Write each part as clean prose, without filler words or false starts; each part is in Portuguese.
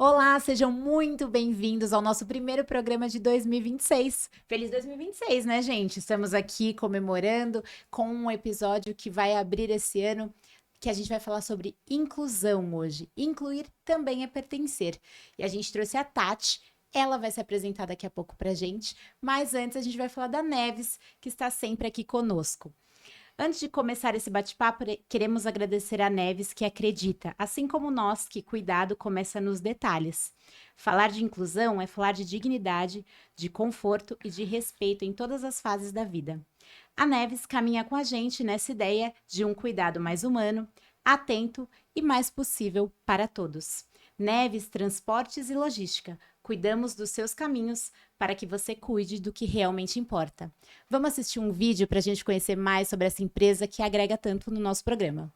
Olá, sejam muito bem-vindos ao nosso primeiro programa de 2026. Feliz 2026, né, gente? Estamos aqui comemorando com um episódio que vai abrir esse ano, que a gente vai falar sobre inclusão hoje. Incluir também é pertencer. E a gente trouxe a Tati. Ela vai se apresentar daqui a pouco pra gente, mas antes a gente vai falar da Neves, que está sempre aqui conosco. Antes de começar esse bate-papo, queremos agradecer a Neves, que acredita, assim como nós, que cuidado começa nos detalhes. Falar de inclusão é falar de dignidade, de conforto e de respeito em todas as fases da vida. A Neves caminha com a gente nessa ideia de um cuidado mais humano, atento e mais possível para todos. Neves, Transportes e Logística. Cuidamos dos seus caminhos para que você cuide do que realmente importa. Vamos assistir um vídeo para a gente conhecer mais sobre essa empresa que agrega tanto no nosso programa.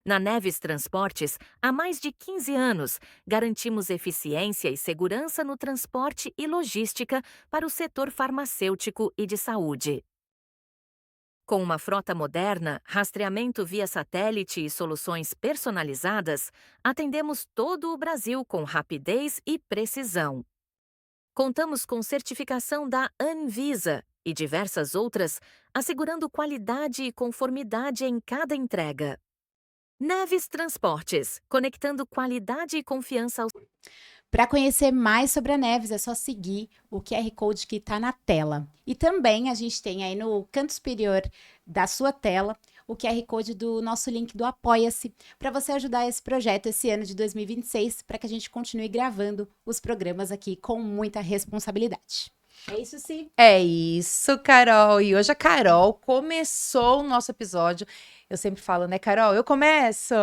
Na Neves Transportes, há mais de 15 anos, garantimos eficiência e segurança no transporte e logística para o setor farmacêutico e de saúde. Com uma frota moderna, rastreamento via satélite e soluções personalizadas, atendemos todo o Brasil com rapidez e precisão. Contamos com certificação da Anvisa e diversas outras, assegurando qualidade e conformidade em cada entrega. Neves Transportes, conectando qualidade e confiança aos... Para conhecer mais sobre a Neves, é só seguir o QR Code que está na tela. E também a gente tem aí no canto superior da sua tela o QR Code do nosso link do Apoia-se, para você ajudar esse projeto esse ano de 2026, para que a gente continue gravando os programas aqui com muita responsabilidade. É isso, sim. É isso, Carol. E hoje a Carol começou o nosso episódio. Eu sempre falo, né, Carol? Eu começo.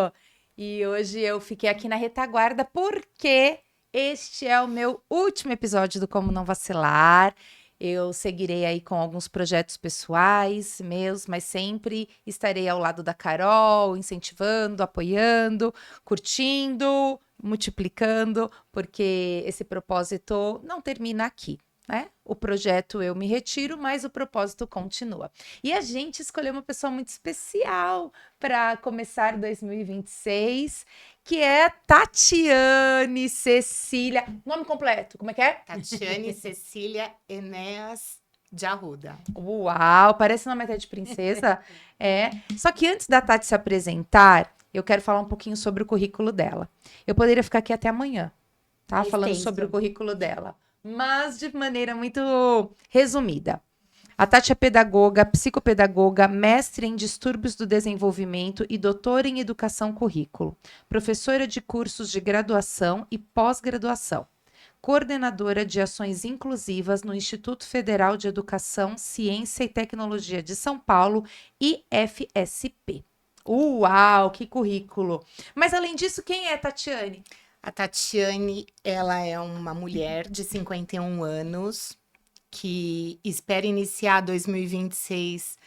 E hoje eu fiquei aqui na retaguarda porque este é o meu último episódio do Como Não Vacilar. Eu seguirei aí com alguns projetos pessoais meus, mas sempre estarei ao lado da Carol, incentivando, apoiando, curtindo, multiplicando, porque esse propósito não termina aqui. Né? O projeto eu me retiro, mas o propósito continua. E a gente escolheu uma pessoa muito especial para começar 2026, que é Tatiane Cecília. Nome completo, como é que é? Tatiane Cecília Enéas de Arruda. Uau, parece nome até de princesa. É. Só que antes da Tati se apresentar, eu quero falar um pouquinho sobre o currículo dela. Eu poderia ficar aqui até amanhã, tá? Falando sobre o currículo dela, mas de maneira muito resumida. A Tati é pedagoga, psicopedagoga, mestre em distúrbios do desenvolvimento e doutora em educação currículo, professora de cursos de graduação e pós-graduação, coordenadora de ações inclusivas no Instituto Federal de Educação, Ciência e Tecnologia de São Paulo, IFSP. Uau, que currículo! Mas além disso, quem é Tatiane? A Tatiane, ela é uma mulher de 51 anos que espera iniciar 2026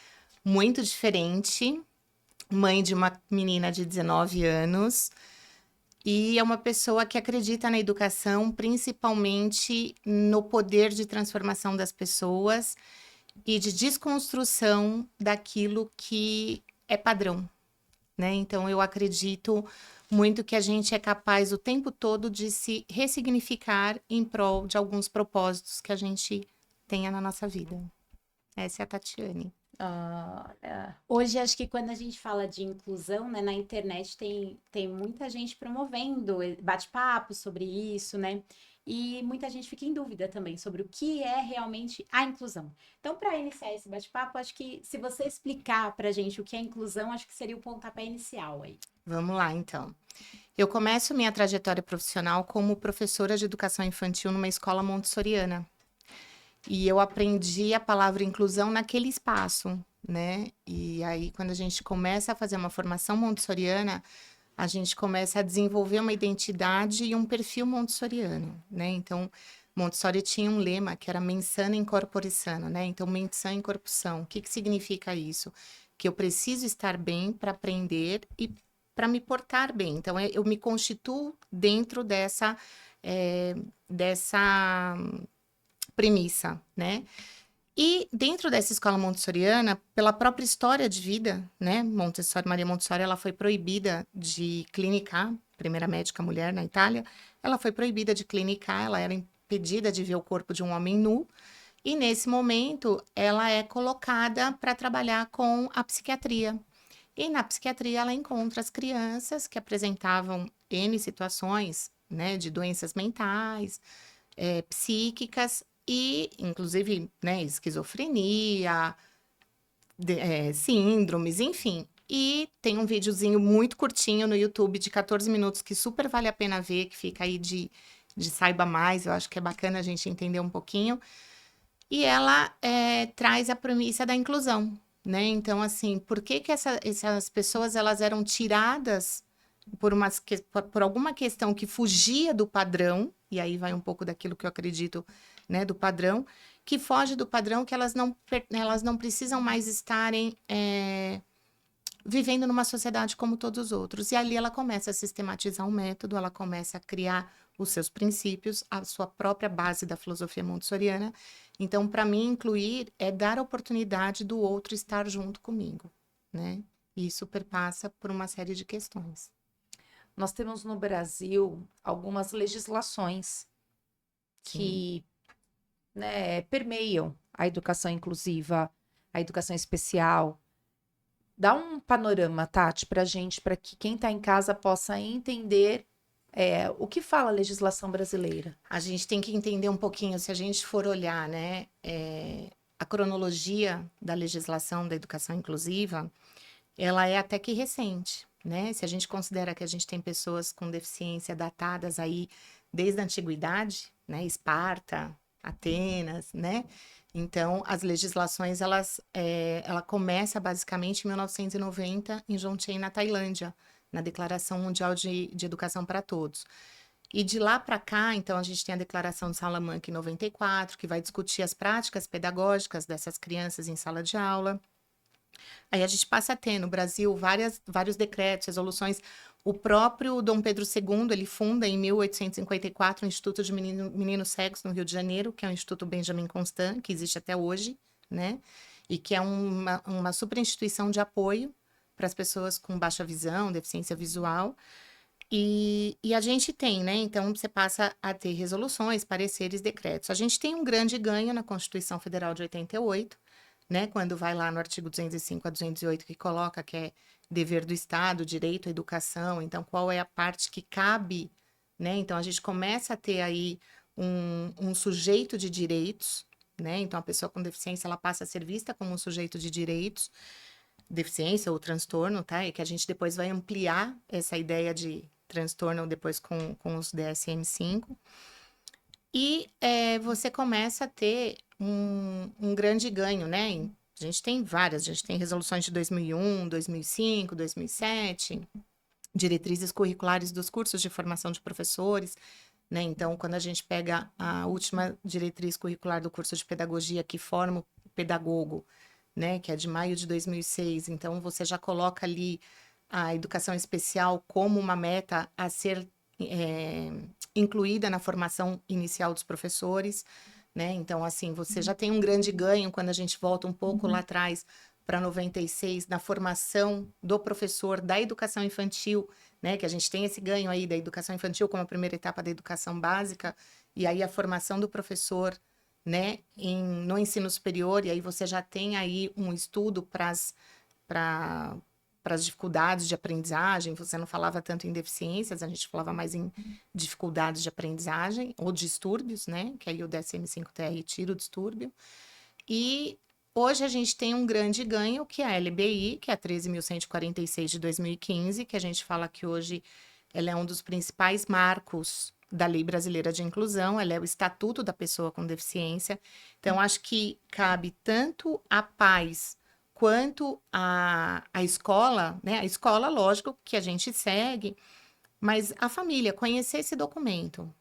muito diferente, mãe de uma menina de 19 anos, e é uma pessoa que acredita na educação, principalmente no poder de transformação das pessoas e de desconstrução daquilo que é padrão, né? Então, eu acredito muito que a gente é capaz o tempo todo de se ressignificar em prol de alguns propósitos que a gente tenha na nossa vida. Essa é a Tatiane. Hoje, acho que quando a gente fala de inclusão, né, na internet tem muita gente promovendo bate-papo sobre isso, né? E muita gente fica em dúvida também sobre o que é realmente a inclusão. Então, para iniciar esse bate-papo, acho que se você explicar para a gente o que é inclusão, acho que seria o pontapé inicial aí. Vamos lá, então. Eu começo minha trajetória profissional como professora de educação infantil numa escola montessoriana. E eu aprendi a palavra inclusão naquele espaço, né? E aí, quando a gente começa a fazer uma formação montessoriana, a gente começa a desenvolver uma identidade e um perfil montessoriano, né? Então, Montessori tinha um lema que era mens sana in corpore sano, né? Então, mente sã em corpo são. O que que significa isso? Que eu preciso estar bem para aprender e para me portar bem. Então, eu me constituo dentro dessa premissa, né? E dentro dessa escola montessoriana, pela própria história de vida, né? Maria Montessori, ela foi proibida de clinicar, primeira médica mulher na Itália, ela foi proibida de clinicar, ela era impedida de ver o corpo de um homem nu. E nesse momento, ela é colocada para trabalhar com a psiquiatria. E na psiquiatria, ela encontra as crianças que apresentavam N situações, né, de doenças mentais, psíquicas e, inclusive, né, esquizofrenia, síndromes, enfim. E tem um videozinho muito curtinho no YouTube de 14 minutos que super vale a pena ver, que fica aí de Saiba Mais, eu acho que é bacana a gente entender um pouquinho. E ela traz a premissa da inclusão, né? Então, assim, por que que essas pessoas elas eram tiradas por alguma questão que fugia do padrão, e aí vai um pouco daquilo que eu acredito, né, do padrão, que foge do padrão, que elas não precisam mais estarem vivendo numa sociedade como todos os outros. E ali ela começa a sistematizar um método, ela começa a criar os seus princípios, a sua própria base da filosofia montessoriana. Então, para mim, incluir é dar a oportunidade do outro estar junto comigo, né? E isso perpassa por uma série de questões. Nós temos no Brasil algumas legislações que, né, permeiam a educação inclusiva, a educação especial. Dá um panorama, Tati, para gente, para que quem está em casa possa entender o que fala a legislação brasileira. A gente tem que entender um pouquinho, se a gente for olhar, né, a cronologia da legislação da educação inclusiva, ela é até que recente, né? Se a gente considera que a gente tem pessoas com deficiência datadas aí desde a antiguidade, né? Esparta, Atenas, né? Então, as legislações, ela começa basicamente em 1990, em Jomtien, na Tailândia, na Declaração Mundial de Educação para Todos. E de lá para cá, então, a gente tem a Declaração de Salamanca em 94, que vai discutir as práticas pedagógicas dessas crianças em sala de aula. Aí a gente passa a ter no Brasil vários decretos, resoluções. O próprio Dom Pedro II, ele funda em 1854 o Instituto de Meninos Cegos no Rio de Janeiro, que é o Instituto Benjamin Constant, que existe até hoje, né? E que é uma super instituição de apoio para as pessoas com baixa visão, deficiência visual. E a gente tem, né? Então, você passa a ter resoluções, pareceres, decretos. A gente tem um grande ganho na Constituição Federal de 88, né? Quando vai lá no artigo 205 a 208, que coloca que é dever do Estado, direito à educação. Então, qual é a parte que cabe, né? Então, a gente começa a ter aí um sujeito de direitos, né? Então, a pessoa com deficiência, ela passa a ser vista como um sujeito de direitos, deficiência ou transtorno, tá? E que a gente depois vai ampliar essa ideia de transtorno depois com os DSM-5. E você começa a ter um grande ganho, né? A gente tem várias, a gente tem resoluções de 2001, 2005, 2007, diretrizes curriculares dos cursos de formação de professores, né? Então, quando a gente pega a última diretriz curricular do curso de pedagogia que forma o pedagogo, né? Que é de maio de 2006, então você já coloca ali a educação especial como uma meta a ser incluída na formação inicial dos professores, né? Então, assim, você já tem um grande ganho quando a gente volta um pouco lá atrás para 96, na formação do professor da educação infantil, né? Que a gente tem esse ganho aí da educação infantil como a primeira etapa da educação básica, e aí a formação do professor, né, no ensino superior, e aí você já tem aí um estudo para as dificuldades de aprendizagem. Você não falava tanto em deficiências, a gente falava mais em dificuldades de aprendizagem ou distúrbios, né? Que aí o DSM-5-TR tira o distúrbio. E hoje a gente tem um grande ganho, que é a LBI, que é a 13.146 de 2015, que a gente fala que hoje ela é um dos principais marcos da Lei Brasileira de Inclusão, ela é o Estatuto da Pessoa com Deficiência. Então, acho que cabe tanto a pais quanto a escola, né? A escola, lógico, que a gente segue, mas a família, conhecer esse documento,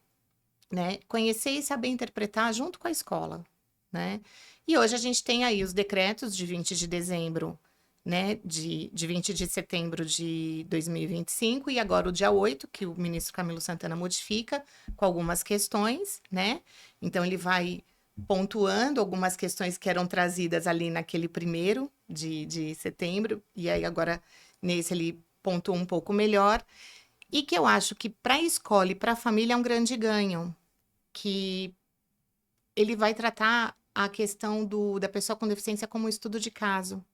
né? Conhecer e saber interpretar junto com a escola, né? E hoje a gente tem aí os decretos de 20 de dezembro, né? De 20 de setembro de 2025, e agora o dia 8, que o ministro Camilo Santana modifica com algumas questões, né? Então, ele vai pontuando algumas questões que eram trazidas ali naquele 1º de setembro, e aí agora nesse ele pontua um pouco melhor, e que eu acho que para a escola e para a família é um grande ganho, que ele vai tratar a questão da pessoa com deficiência como um estudo de caso.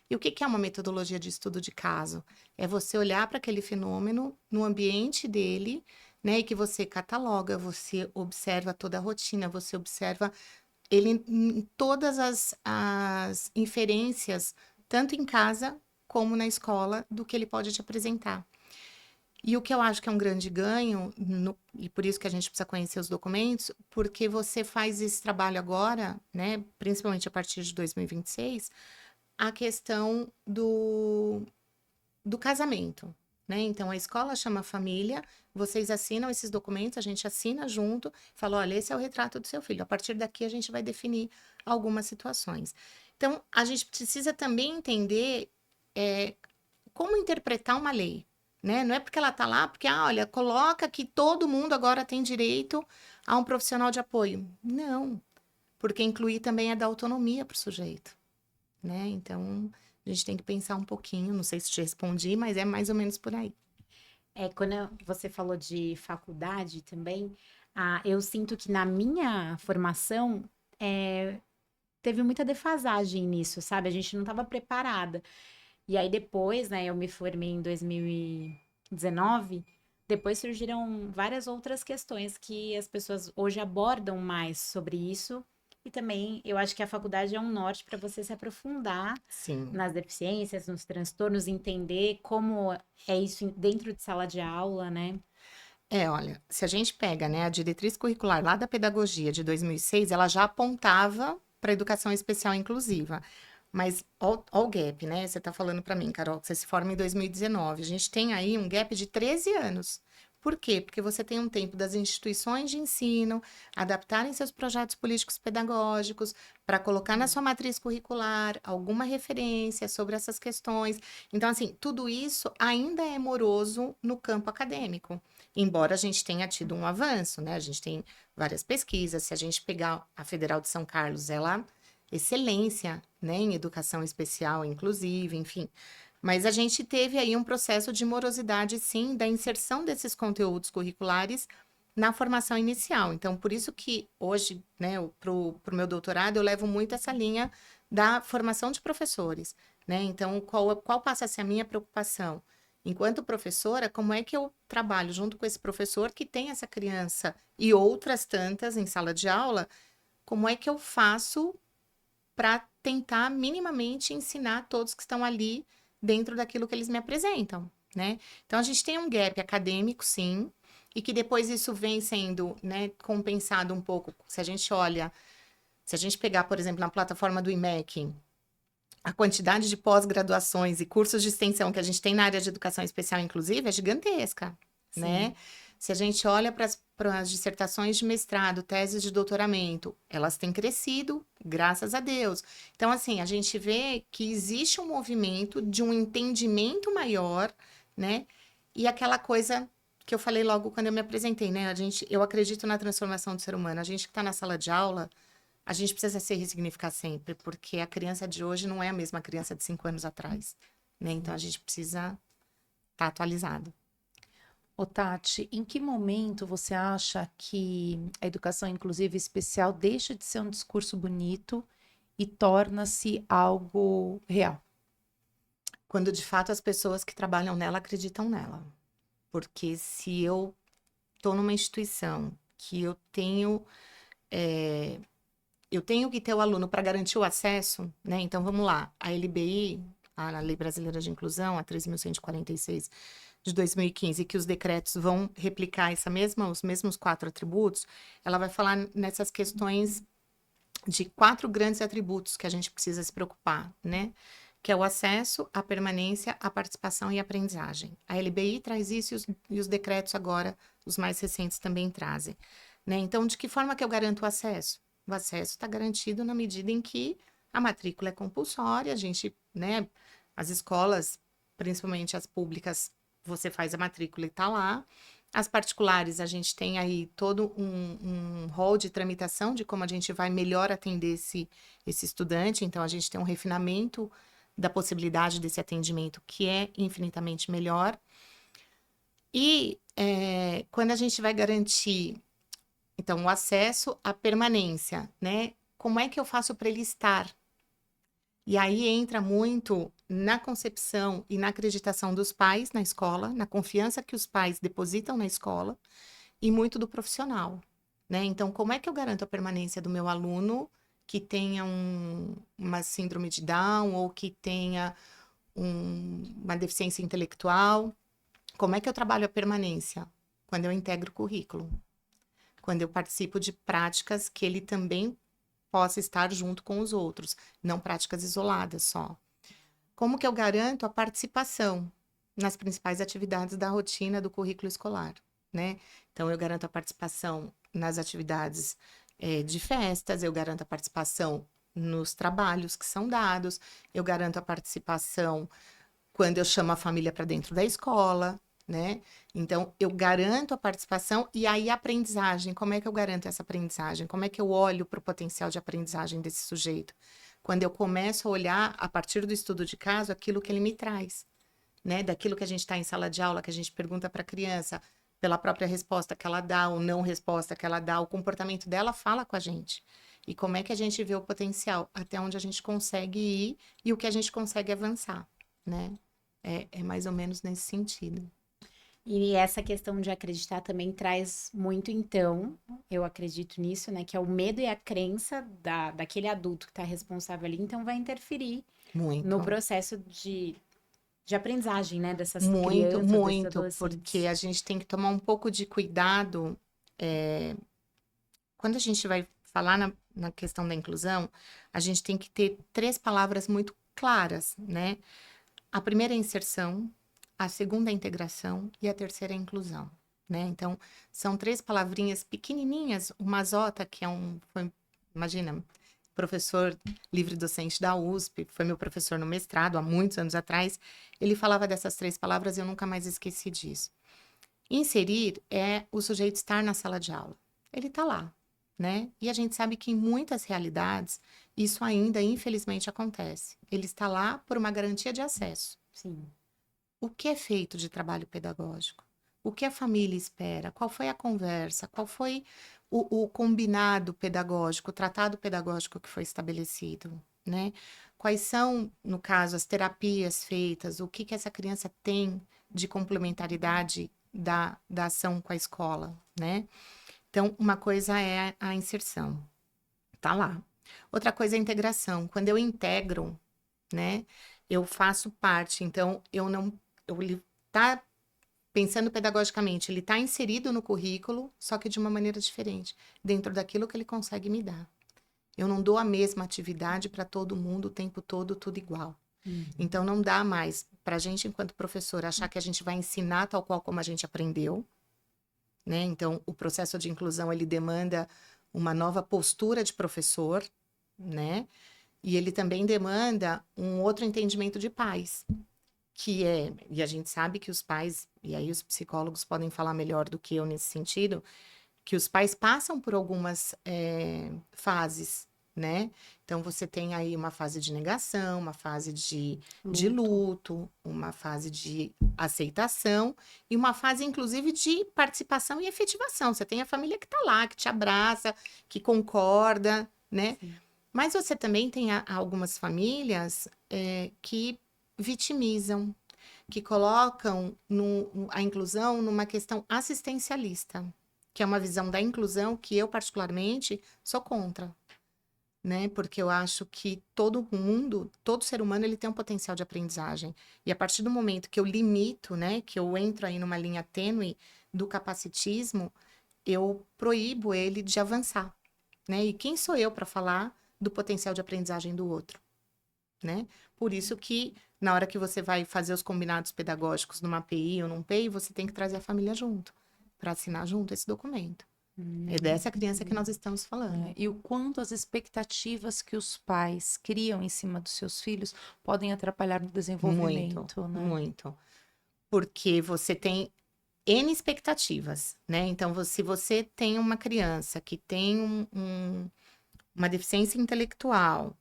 E o que que é uma metodologia de estudo de caso? É você olhar para aquele fenômeno no ambiente dele, né? E que você cataloga, você observa toda a rotina, você observa ele em todas as inferências, tanto em casa como na escola, do que ele pode te apresentar. E o que eu acho que é um grande ganho, e por isso que a gente precisa conhecer os documentos, porque você faz esse trabalho agora, né, principalmente a partir de 2026, a questão do casamento, né? Então, a escola chama a família, vocês assinam esses documentos, a gente assina junto, fala, olha, esse é o retrato do seu filho. A partir daqui, a gente vai definir algumas situações. Então, a gente precisa também entender como interpretar uma lei, né? Não é porque ela está lá, porque, olha, coloca que todo mundo agora tem direito a um profissional de apoio. Não, porque incluir também é dar autonomia para o sujeito, né? Então, a gente tem que pensar um pouquinho, não sei se te respondi, mas é mais ou menos por aí. Quando você falou de faculdade também, eu sinto que na minha formação teve muita defasagem nisso, sabe? A gente não estava preparada. E aí depois, né, eu me formei em 2019, depois surgiram várias outras questões que as pessoas hoje abordam mais sobre isso. E também eu acho que a faculdade é um norte para você se aprofundar Sim. nas deficiências, nos transtornos, entender como é isso dentro de sala de aula, né? Olha, se a gente pega, né, a diretriz curricular lá da pedagogia de 2006, ela já apontava para educação especial inclusiva. Mas ó o gap, né? Você está falando para mim, Carol, que você se forma em 2019. A gente tem aí um gap de 13 anos. Por quê? Porque você tem um tempo das instituições de ensino adaptarem seus projetos políticos pedagógicos para colocar na sua matriz curricular alguma referência sobre essas questões. Então, assim, tudo isso ainda é moroso no campo acadêmico, embora a gente tenha tido um avanço, né? A gente tem várias pesquisas. Se a gente pegar a Federal de São Carlos, ela excelência, né, em educação especial, inclusive, enfim. Mas a gente teve aí um processo de morosidade, sim, da inserção desses conteúdos curriculares na formação inicial. Então, por isso que hoje, né, pro meu doutorado, eu levo muito essa linha da formação de professores, né? Então, qual passa a ser a minha preocupação? Enquanto professora, como é que eu trabalho junto com esse professor que tem essa criança e outras tantas em sala de aula? Como é que eu faço para tentar minimamente ensinar todos que estão ali dentro daquilo que eles me apresentam, né? Então, a gente tem um gap acadêmico, sim, e que depois isso vem sendo, né, compensado um pouco. Se a gente pegar, por exemplo, na plataforma do IMEC, a quantidade de pós-graduações e cursos de extensão que a gente tem na área de educação especial, inclusive, é gigantesca, né? Se a gente olha para as dissertações de mestrado, teses de doutoramento, elas têm crescido, graças a Deus. Então, assim, a gente vê que existe um movimento de um entendimento maior, né? E aquela coisa que eu falei logo quando eu me apresentei, né? Eu acredito na transformação do ser humano. A gente que está na sala de aula, a gente precisa se ressignificar sempre, porque a criança de hoje não é a mesma criança de 5 anos atrás, né? Então, a gente precisa estar atualizado. Ô, Tati, em que momento você acha que a educação inclusiva especial deixa de ser um discurso bonito e torna-se algo real? Quando de fato as pessoas que trabalham nela acreditam nela. Porque se eu estou numa instituição que eu tenho que ter o aluno para garantir o acesso, né? Então vamos lá, a LBI, a Lei Brasileira de Inclusão, a 13.146 de 2015, que os decretos vão replicar os mesmos 4 atributos, ela vai falar nessas questões de 4 grandes atributos que a gente precisa se preocupar, né? Que é o acesso, a permanência, a participação e a aprendizagem. A LBI traz isso e os decretos agora, os mais recentes, também trazem, né? Então, de que forma que eu garanto o acesso? O acesso está garantido na medida em que a matrícula é compulsória, a gente, né? As escolas, principalmente as públicas, você faz a matrícula e está lá. As particulares, a gente tem aí todo um rol de tramitação de como a gente vai melhor atender esse estudante. Então, a gente tem um refinamento da possibilidade desse atendimento que é infinitamente melhor. E quando a gente vai garantir, então, o acesso à permanência, né? Como é que eu faço para ele estar? E aí entra muito na concepção e na acreditação dos pais na escola, na confiança que os pais depositam na escola e muito do profissional, né? Então, como é que eu garanto a permanência do meu aluno que tenha uma síndrome de Down ou que tenha uma deficiência intelectual? Como é que eu trabalho a permanência? Quando eu integro o currículo, quando eu participo de práticas que ele também possa estar junto com os outros, não práticas isoladas só. Como que eu garanto a participação nas principais atividades da rotina do currículo escolar, né? Então, eu garanto a participação nas atividades de festas, eu garanto a participação nos trabalhos que são dados, eu garanto a participação quando eu chamo a família para dentro da escola, né? Então, eu garanto a participação e aí a aprendizagem. Como é que eu garanto essa aprendizagem? Como é que eu olho para o potencial de aprendizagem desse sujeito? Quando eu começo a olhar, a partir do estudo de caso, aquilo que ele me traz, né? Daquilo que a gente está em sala de aula, que a gente pergunta para a criança, pela própria resposta que ela dá, ou não resposta que ela dá, o comportamento dela fala com a gente. E como é que a gente vê o potencial, até onde a gente consegue ir e o que a gente consegue avançar, né? É mais ou menos nesse sentido. E essa questão de acreditar também traz muito, então, eu acredito nisso, né? Que é o medo e a crença daquele adulto que está responsável ali, então vai interferir no Muito. processo de aprendizagem, né? Dessas Muito, crianças, desses muito, adolescentes. porque a gente tem que tomar um pouco de cuidado. Quando a gente vai falar na questão da inclusão, a gente tem que ter 3 palavras muito claras, né? A primeira é inserção, a segunda é integração e a terceira é inclusão, né? Então, são 3 palavrinhas pequenininhas. O Mazota, que imagina, professor livre-docente da USP, foi meu professor no mestrado há muitos anos atrás, ele falava dessas 3 palavras e eu nunca mais esqueci disso. Inserir é o sujeito estar na sala de aula. Ele está lá, né? E a gente sabe que em muitas realidades isso ainda, infelizmente, acontece. Ele está lá por uma garantia de acesso. Sim. O que é feito de trabalho pedagógico? O que a família espera? Qual foi a conversa? Qual foi o combinado pedagógico, o tratado pedagógico que foi estabelecido, né? Quais são, no caso, as terapias feitas? O que essa criança tem de complementaridade da ação com a escola, né? Então, uma coisa é a inserção, tá lá. Outra coisa é a integração. Quando eu integro, né, eu faço parte. Então, ele tá pensando pedagogicamente, ele está inserido no currículo, só que de uma maneira diferente, dentro daquilo que ele consegue me dar. Eu não dou a mesma atividade para todo mundo o tempo todo, tudo igual. Então, não dá mais para a gente, enquanto professor, achar que a gente vai ensinar tal qual como a gente aprendeu, né? Então, o processo de inclusão, ele demanda uma nova postura de professor, né? E ele também demanda um outro entendimento de pais, e a gente sabe que os pais, e aí os psicólogos podem falar melhor do que eu nesse sentido, que os pais passam por algumas fases, né? Então, você tem aí uma fase de negação, uma fase de luto, uma fase de aceitação e uma fase, inclusive, de participação e efetivação. Você tem a família que tá lá, que te abraça, que concorda, né? Sim. Mas você também tem algumas famílias que vitimizam, que colocam a inclusão numa questão assistencialista, que é uma visão da inclusão que eu, particularmente, sou contra, né? Porque eu acho que todo ser humano, ele tem um potencial de aprendizagem. E a partir do momento que eu limito, né, que eu entro aí numa linha tênue do capacitismo, eu proíbo ele de avançar, né? E quem sou eu para falar do potencial de aprendizagem do outro, né? Por isso que, na hora que você vai fazer os combinados pedagógicos numa API ou num PEI, você tem que trazer a família junto, para assinar junto esse documento. É dessa criança que nós estamos falando. E o quanto as expectativas que os pais criam em cima dos seus filhos podem atrapalhar no desenvolvimento, Muito, né? muito. Porque você tem N expectativas, né? Então, se você tem uma criança que tem uma deficiência intelectual,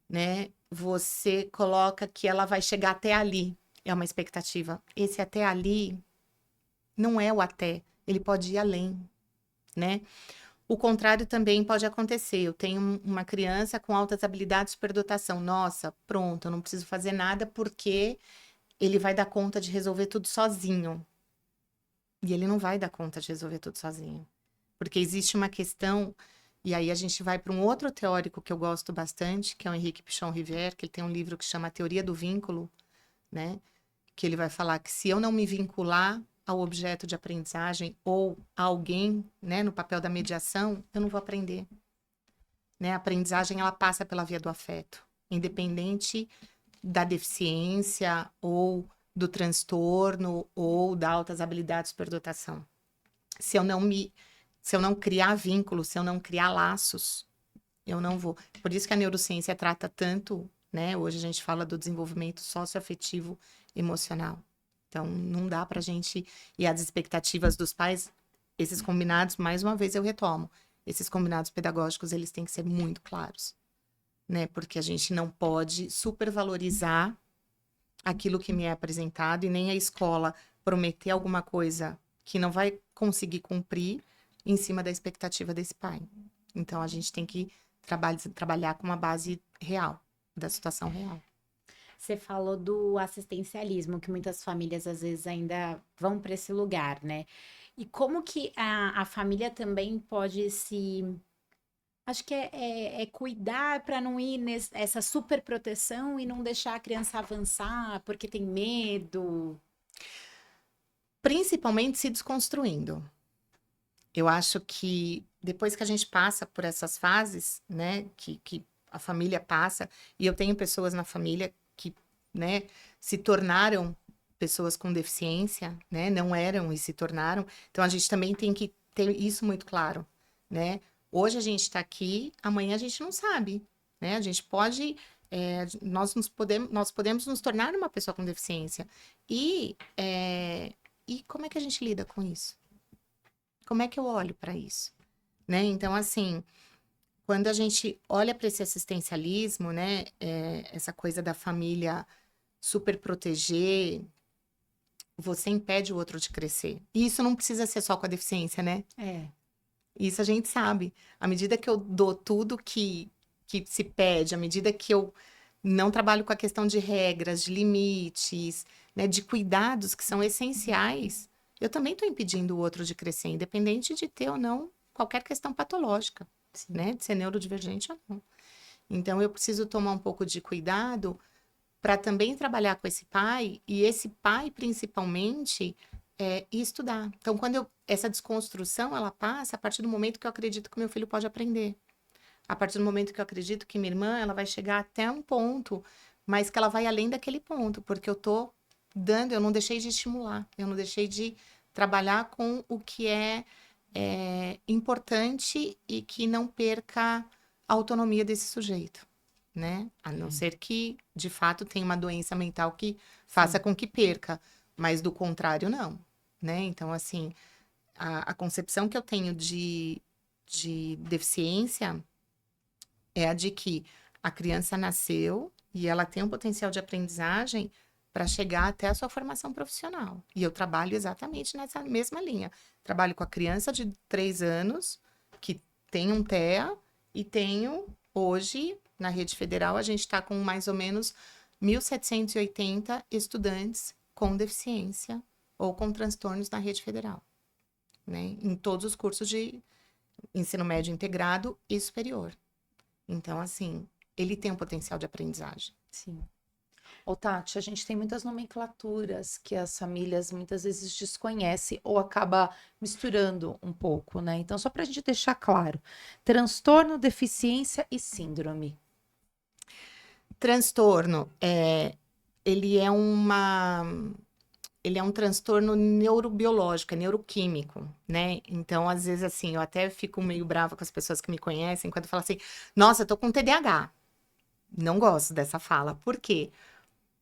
né? Você coloca que ela vai chegar até ali, é uma expectativa. Esse até ali não é o até, ele pode ir além, né? O contrário também pode acontecer. Eu tenho uma criança com altas habilidades de superdotação. Nossa, pronto, eu não preciso fazer nada porque ele vai dar conta de resolver tudo sozinho. E ele não vai dar conta de resolver tudo sozinho. Porque existe uma questão, e aí a gente vai para um outro teórico que eu gosto bastante, que é o Henrique Pichon-Rivière, que ele tem um livro que chama Teoria do Vínculo, né? Que ele vai falar que se eu não me vincular ao objeto de aprendizagem ou a alguém, né, no papel da mediação, eu não vou aprender. Né? A aprendizagem, ela passa pela via do afeto, independente da deficiência ou do transtorno ou da altas habilidades de superdotação. Se eu não criar vínculos, se eu não criar laços, eu não vou. Por isso que a neurociência trata tanto, né? Hoje a gente fala do desenvolvimento socioafetivo emocional. Então, não dá pra gente... E as expectativas dos pais, esses combinados, mais uma vez eu retomo, esses combinados pedagógicos, eles têm que ser muito claros, né? Porque a gente não pode supervalorizar aquilo que me é apresentado e nem a escola prometer alguma coisa que não vai conseguir cumprir em cima da expectativa desse pai. Então, a gente tem que trabalhar com uma base real, da situação real. Você falou do assistencialismo, que muitas famílias às vezes ainda vão para esse lugar, né? E como que a família também pode se... Acho que é cuidar para não ir nessa super proteção e não deixar a criança avançar porque tem medo. Principalmente se desconstruindo. Eu acho que depois que a gente passa por essas fases, né, que a família passa, e eu tenho pessoas na família que, né, se tornaram pessoas com deficiência, né, não eram e se tornaram. Então a gente também tem que ter isso muito claro, né? Hoje a gente está aqui, amanhã a gente não sabe, né? A gente pode, nós podemos nos tornar uma pessoa com deficiência. E como é que a gente lida com isso? Como é que eu olho para isso? Né? Então, assim, quando a gente olha para esse assistencialismo, né, essa coisa da família super proteger, você impede o outro de crescer. E isso não precisa ser só com a deficiência, né? Isso a gente sabe. À medida que eu dou tudo que se pede, à medida que eu não trabalho com a questão de regras, de limites, né, de cuidados que são essenciais, eu também estou impedindo o outro de crescer, independente de ter ou não qualquer questão patológica, né, de ser neurodivergente ou não. Então, eu preciso tomar um pouco de cuidado para também trabalhar com esse pai, e esse pai, principalmente, e estudar. Então, essa desconstrução, ela passa a partir do momento que eu acredito que meu filho pode aprender. A partir do momento que eu acredito que minha irmã, ela vai chegar até um ponto, mas que ela vai além daquele ponto, porque eu não deixei de estimular, eu não deixei de trabalhar com o que é importante e que não perca a autonomia desse sujeito, né? A não ser que, de fato, tenha uma doença mental que faça com que perca, mas do contrário, não, né? Então, assim, a concepção que eu tenho de deficiência é a de que a criança nasceu e ela tem um potencial de aprendizagem para chegar até a sua formação profissional. E eu trabalho exatamente nessa mesma linha. Trabalho com a criança de 3 anos, que tem um TEA, e tenho, hoje, na rede federal, a gente está com mais ou menos 1.780 estudantes com deficiência ou com transtornos na rede federal, né? Em todos os cursos de ensino médio integrado e superior. Então, assim, ele tem um potencial de aprendizagem. Sim. Ô, Tati, a gente tem muitas nomenclaturas que as famílias muitas vezes desconhecem ou acaba misturando um pouco, né? Então, só para a gente deixar claro: transtorno, deficiência e síndrome. Transtorno, ele é um transtorno neurobiológico, é neuroquímico, né? Então, às vezes, assim, eu até fico meio brava com as pessoas que me conhecem quando falam assim, nossa, eu tô com TDAH. Não gosto dessa fala. Por quê?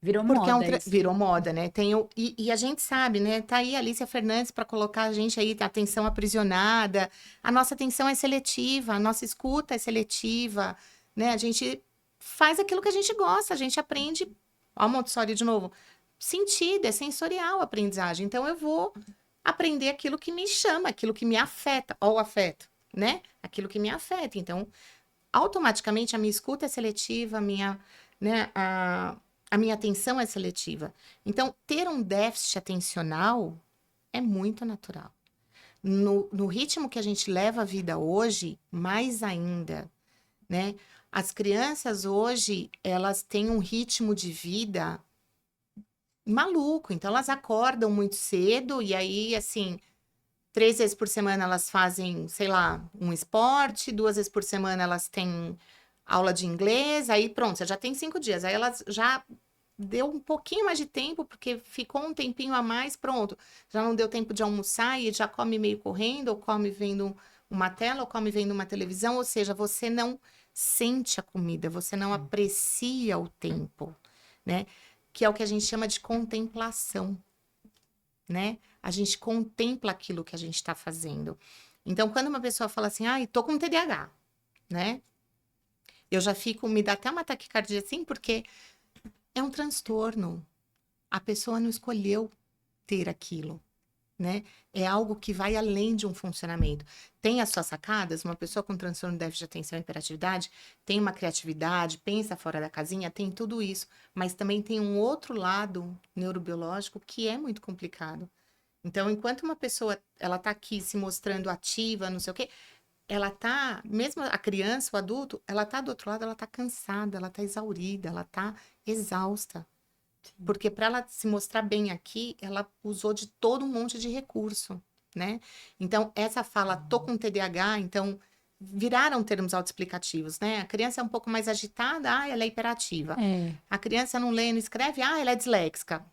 Virou Porque moda isso. virou moda, né? E a gente sabe, né? Tá aí a Alicia Fernandes para colocar a gente aí, atenção aprisionada. A nossa atenção é seletiva, a nossa escuta é seletiva, né? A gente faz aquilo que a gente gosta, a gente aprende. Ó, Montessori de novo. Sentido, é sensorial a aprendizagem. Então, eu vou aprender aquilo que me chama, aquilo que me afeta. Ó, o afeto, né? Aquilo que me afeta. Então, automaticamente, a minha escuta é seletiva, né, a minha atenção é seletiva. Então, ter um déficit atencional é muito natural. No ritmo que a gente leva a vida hoje, mais ainda, né? As crianças hoje, elas têm um ritmo de vida maluco. Então, elas acordam muito cedo e aí, assim, 3 vezes por semana elas fazem, sei lá, um esporte, 2 vezes por semana elas têm aula de inglês, aí pronto, você já tem 5 dias. Aí elas já deu um pouquinho mais de tempo, porque ficou um tempinho a mais, pronto. Já não deu tempo de almoçar e já come meio correndo, ou come vendo uma tela, ou come vendo uma televisão, ou seja, você não sente a comida, você não aprecia o tempo, né? Que é o que a gente chama de contemplação, né? A gente contempla aquilo que a gente está fazendo. Então, quando uma pessoa fala assim, ai, tô com TDAH, né? Eu já fico, me dá até uma taquicardia assim, porque é um transtorno. A pessoa não escolheu ter aquilo, né? É algo que vai além de um funcionamento. Tem as suas sacadas, uma pessoa com transtorno de déficit de atenção e hiperatividade tem uma criatividade, pensa fora da casinha, tem tudo isso, mas também tem um outro lado neurobiológico que é muito complicado. Então, enquanto uma pessoa, ela tá aqui se mostrando ativa, não sei o quê, ela tá, mesmo a criança, o adulto, ela tá do outro lado, ela tá cansada, ela tá exaurida, ela tá exausta. Porque para ela se mostrar bem aqui, ela usou de todo um monte de recurso, né? Então, essa fala, tô com TDAH, então, viraram termos autoexplicativos, né? A criança é um pouco mais agitada, ela é hiperativa. A criança não lê, não escreve, ela é disléxica.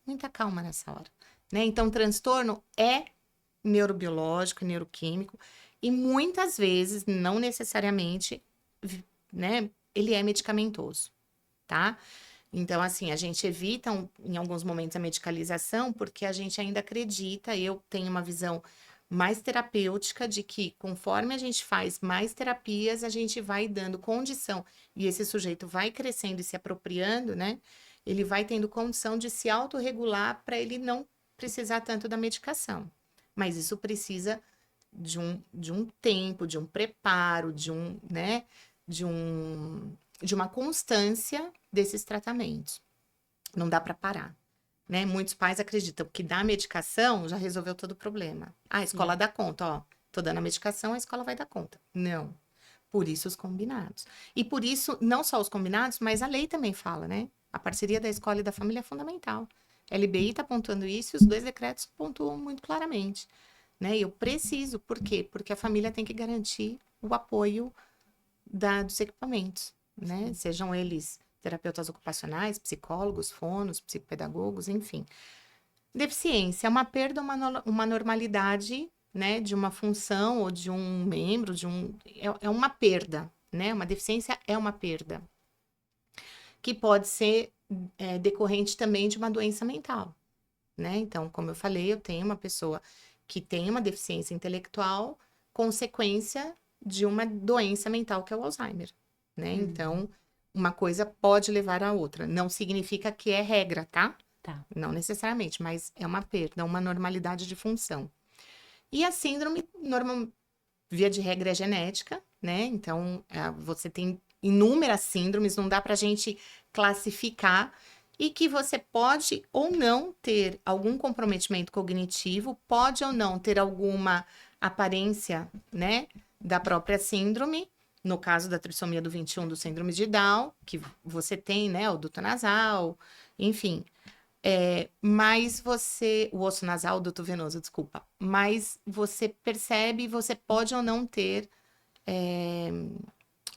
Muita calma nessa hora, né? Então, transtorno é neurobiológico, neuroquímico, e muitas vezes, não necessariamente, né, ele é medicamentoso, tá? Então, assim, a gente evita, em alguns momentos, a medicalização, porque a gente ainda acredita, eu tenho uma visão mais terapêutica de que, conforme a gente faz mais terapias, a gente vai dando condição, e esse sujeito vai crescendo e se apropriando, né? Ele vai tendo condição de se autorregular para ele não precisar tanto da medicação. Mas isso precisa de um tempo, de um preparo, né, de uma constância desses tratamentos. Não dá para parar, né? Muitos pais acreditam que dar medicação já resolveu todo o problema. A escola dá conta, ó, tô dando a medicação, a escola vai dar conta. Não. Por isso os combinados. E por isso, não só os combinados, mas a lei também fala, né? A parceria da escola e da família é fundamental. A LBI está apontando isso e os 2 decretos pontuam muito claramente. Né? E eu preciso, por quê? Porque a família tem que garantir o apoio dos equipamentos, né? Sejam eles terapeutas ocupacionais, psicólogos, fonos, psicopedagogos, enfim. Deficiência é uma perda, uma normalidade, né? De uma função ou de um membro, é uma perda, né? Uma deficiência é uma perda. Que pode ser decorrente também de uma doença mental, né? Então, como eu falei, eu tenho uma pessoa que tem uma deficiência intelectual, consequência de uma doença mental que é o Alzheimer, né? Então, uma coisa pode levar à outra. Não significa que é regra, tá? Não necessariamente, mas é uma perda, uma normalidade de função. E a síndrome, via de regra, é genética, né? Então, você tem inúmeras síndromes, não dá pra gente classificar, e que você pode ou não ter algum comprometimento cognitivo, pode ou não ter alguma aparência, né, da própria síndrome, no caso da trissomia do 21, do síndrome de Down, que você tem, né, o duto nasal, enfim. Mas o osso nasal, o duto venoso, desculpa, mas você percebe, você pode ou não ter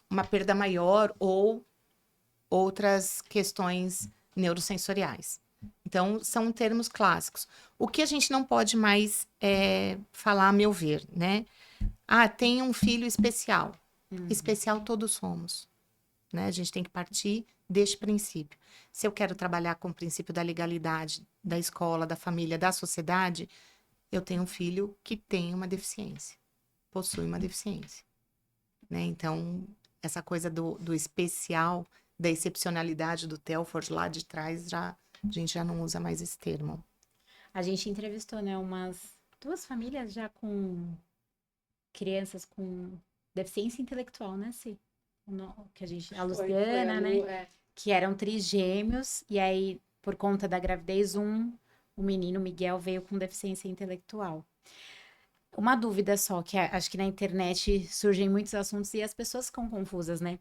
uma perda maior ou outras questões neurosensoriais. Então, são termos clássicos. O que a gente não pode mais falar, a meu ver, né? Tem um filho especial. Especial todos somos, né? A gente tem que partir deste princípio. Se eu quero trabalhar com o princípio da legalidade, da escola, da família, da sociedade, eu tenho um filho que tem uma deficiência, possui uma deficiência, né? Então, essa coisa do especial, da excepcionalidade do Telford lá de trás, a gente já não usa mais esse termo. A gente entrevistou, né, duas famílias já com crianças com deficiência intelectual, né, Cí? A Luciana, né? Que eram trigêmeos, e aí, por conta da gravidez, o menino Miguel veio com deficiência intelectual. Uma dúvida só, que acho que na internet surgem muitos assuntos e as pessoas ficam confusas, né?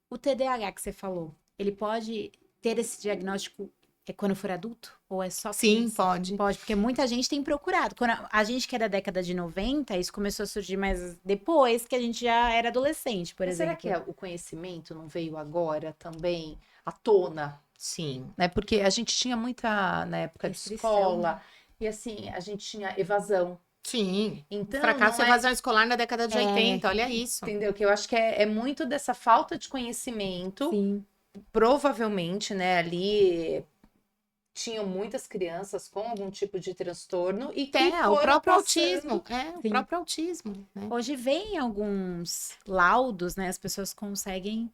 O TDAH que você falou, ele pode ter esse diagnóstico quando for adulto? Ou é só Sim, criança? pode. Pode, porque muita gente tem procurado. Quando a gente que é da década de 90, isso começou a surgir mais depois que a gente já era adolescente, por Mas exemplo. será que o conhecimento não veio agora também à tona? Sim. Né? Porque a gente tinha muita, na época de Restrição, escola, né? e assim, a gente tinha evasão. Sim. Então, Fracasso e não é, evasão escolar na década de 80, olha isso. entendeu? Que eu acho que é muito dessa falta de conhecimento. Sim. Provavelmente, né, ali tinham muitas crianças com algum tipo de transtorno e que O foram próprio passando. autismo. O Sim. próprio autismo, né? Hoje vem alguns laudos, né? As pessoas conseguem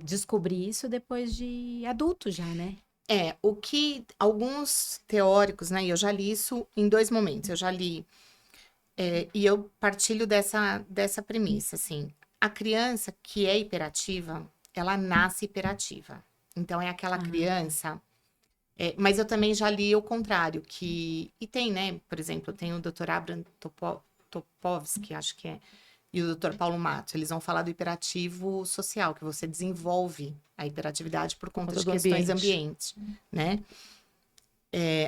descobrir isso depois de adulto já, né? O que alguns teóricos, né? E eu já li isso em 2 momentos. Eu já li, e eu partilho dessa premissa, assim. A criança que é hiperativa, ela nasce hiperativa. Então, é aquela criança... mas eu também já li o contrário, e tem, né? Por exemplo, tem o Dr. Abraham Topovsky, acho que é, e o Dr. Paulo Matos, eles vão falar do hiperativo social, que você desenvolve a hiperatividade por conta de do questões ambiente. ambientes, né?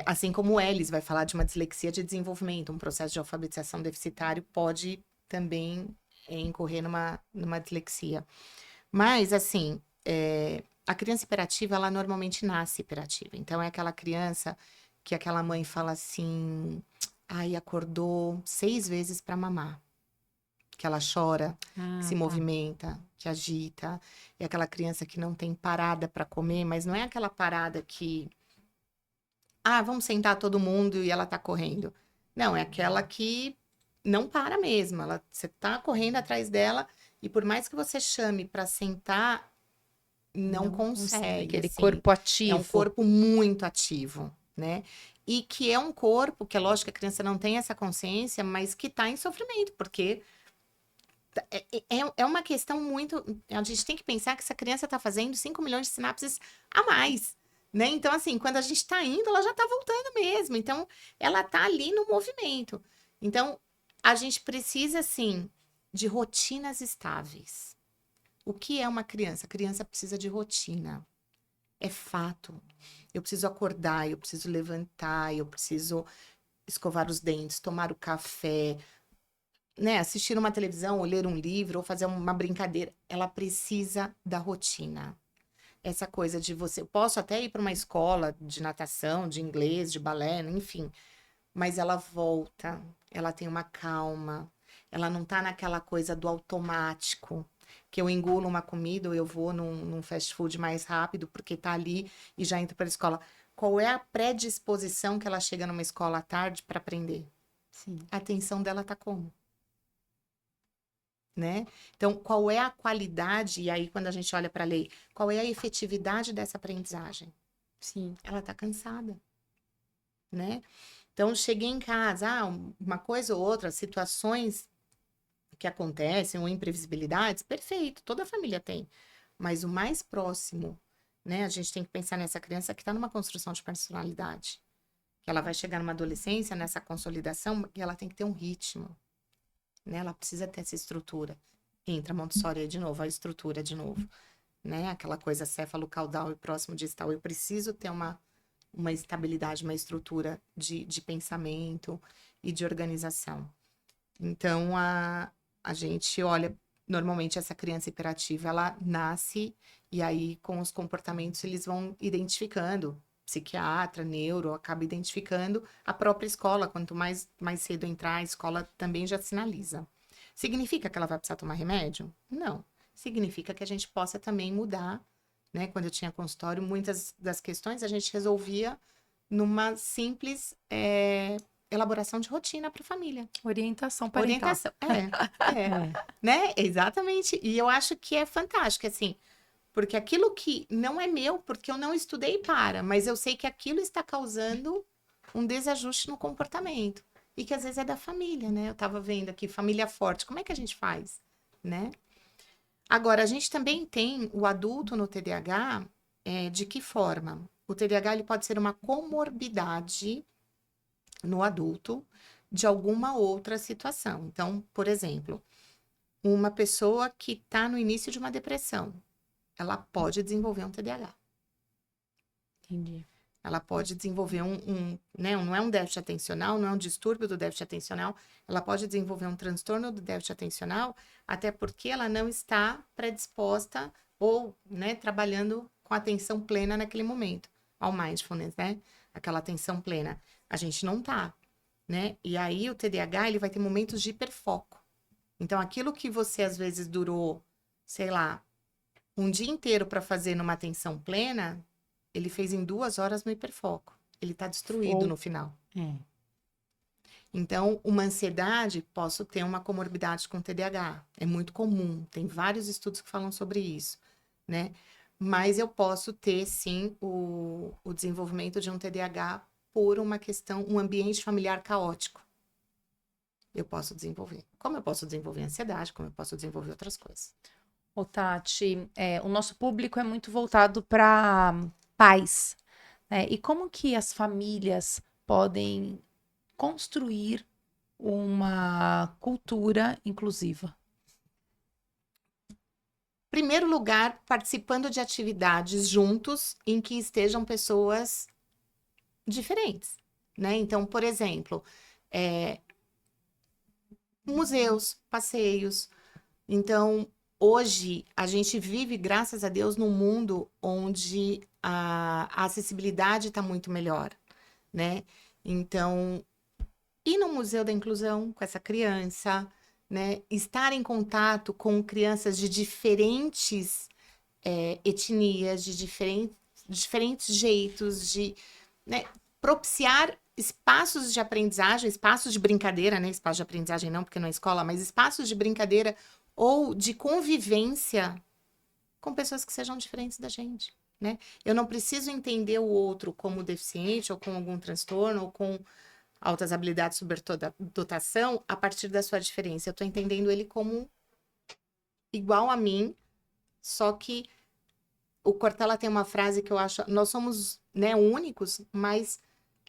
Assim como o Ellis vai falar de uma dislexia de desenvolvimento, um processo de alfabetização deficitário pode também incorrer numa dislexia. Mas, assim, a criança hiperativa, ela normalmente nasce hiperativa. Então, é aquela criança que aquela mãe fala assim, ai, acordou 6 vezes para mamar. Que ela chora, se movimenta, que agita. É aquela criança que não tem parada para comer, mas não é aquela parada que... vamos sentar todo mundo e ela tá correndo. Não, é aquela que não para mesmo. Você tá correndo atrás dela e por mais que você chame para sentar, não consegue. Aquele assim. corpo ativo. É um corpo muito ativo, né? E que é um corpo que, é lógico que a criança não tem essa consciência, mas que tá em sofrimento, porque é uma questão muito... A gente tem que pensar que essa criança tá fazendo 5 milhões de sinapses a mais, né? Então, assim, quando a gente tá indo, ela já tá voltando mesmo. Então, ela tá ali no movimento. Então, a gente precisa, assim, de rotinas estáveis. O que é uma criança? A criança precisa de rotina. É fato. Eu preciso acordar, eu preciso levantar, eu preciso escovar os dentes, tomar o café, né? Assistir uma televisão, ou ler um livro, ou fazer uma brincadeira. Ela precisa da rotina. Essa coisa de você... Eu posso até ir para uma escola de natação, de inglês, de balé, enfim. Mas ela volta, ela tem uma calma. Ela não tá naquela coisa do automático. Que eu engulo uma comida ou eu vou num fast food mais rápido porque tá ali e já entro para a escola. Qual é a predisposição que ela chega numa escola à tarde para aprender? Sim. A atenção dela tá como? Né? Então, qual é a qualidade, e aí quando a gente olha para a lei, qual é a efetividade dessa aprendizagem? Sim. Ela tá cansada, né? Então, cheguei em casa, uma coisa ou outra, situações que acontecem, ou imprevisibilidades, perfeito, toda a família tem. Mas o mais próximo, né? A gente tem que pensar nessa criança que está numa construção de personalidade. Que ela vai chegar numa adolescência, nessa consolidação, e ela tem que ter um ritmo. Né? Ela precisa ter essa estrutura. Entra a Montessori aí de novo, a estrutura de novo. Né? Aquela coisa céfalo-caudal e próximo distal. Eu preciso ter uma estabilidade, uma estrutura de pensamento e de organização. Então, a gente olha, normalmente essa criança hiperativa, ela nasce e aí com os comportamentos eles vão identificando. Psiquiatra, neuro, acaba identificando a própria escola. Quanto mais cedo entrar, a escola também já sinaliza. Significa que ela vai precisar tomar remédio? Não. Significa que a gente possa também mudar, né? Quando eu tinha consultório, muitas das questões a gente resolvia numa simples elaboração de rotina para a família. Orientação parental. Orientação, né? Exatamente. E eu acho que é fantástico, assim, porque aquilo que não é meu, porque eu não estudei mas eu sei que aquilo está causando um desajuste no comportamento. E que às vezes é da família, né? Eu estava vendo aqui, família forte, como é que a gente faz, né? Agora, a gente também tem o adulto no TDAH, de que forma? O TDAH ele pode ser uma comorbidade no adulto de alguma outra situação. Então, por exemplo, uma pessoa que está no início de uma depressão, ela pode desenvolver um TDAH. Entendi. Ela pode desenvolver né, não é um déficit atencional, não é um distúrbio do déficit atencional, ela pode desenvolver um transtorno do déficit atencional, até porque ela não está predisposta ou, né, trabalhando com atenção plena naquele momento. Ao mindfulness, né? Aquela atenção plena. A gente não tá, né? E aí o TDAH, ele vai ter momentos de hiperfoco. Então, aquilo que você às vezes durou, sei lá, um dia inteiro para fazer numa atenção plena, ele fez em 2 horas no hiperfoco. Ele tá destruído no final. Então, uma ansiedade, posso ter uma comorbidade com TDAH. É muito comum. Tem vários estudos que falam sobre isso, né? Mas eu posso ter, sim, o desenvolvimento de um TDAH por uma questão, um ambiente familiar caótico. Eu posso desenvolver. Como eu posso desenvolver ansiedade, como eu posso desenvolver outras coisas. Ô, Tati, o nosso público é muito voltado para pais, né? E como que as famílias podem construir uma cultura inclusiva? Primeiro lugar, participando de atividades juntos em que estejam pessoas diferentes, né? Então, por exemplo, museus, passeios. Então, hoje, a gente vive, graças a Deus, num mundo onde a acessibilidade está muito melhor, né? Então, ir no Museu da Inclusão com essa criança, né? Estar em contato com crianças de diferentes etnias, de diferentes jeitos, né? Propiciar espaços de aprendizagem, espaços de brincadeira, né? Espaço de aprendizagem não, porque não é escola, mas espaços de brincadeira ou de convivência com pessoas que sejam diferentes da gente, né? Eu não preciso entender o outro como deficiente ou com algum transtorno ou com altas habilidades, superdotação a partir da sua diferença. Eu tô entendendo ele como igual a mim, só que o Cortella tem uma frase que eu acho, nós somos, né, únicos, mas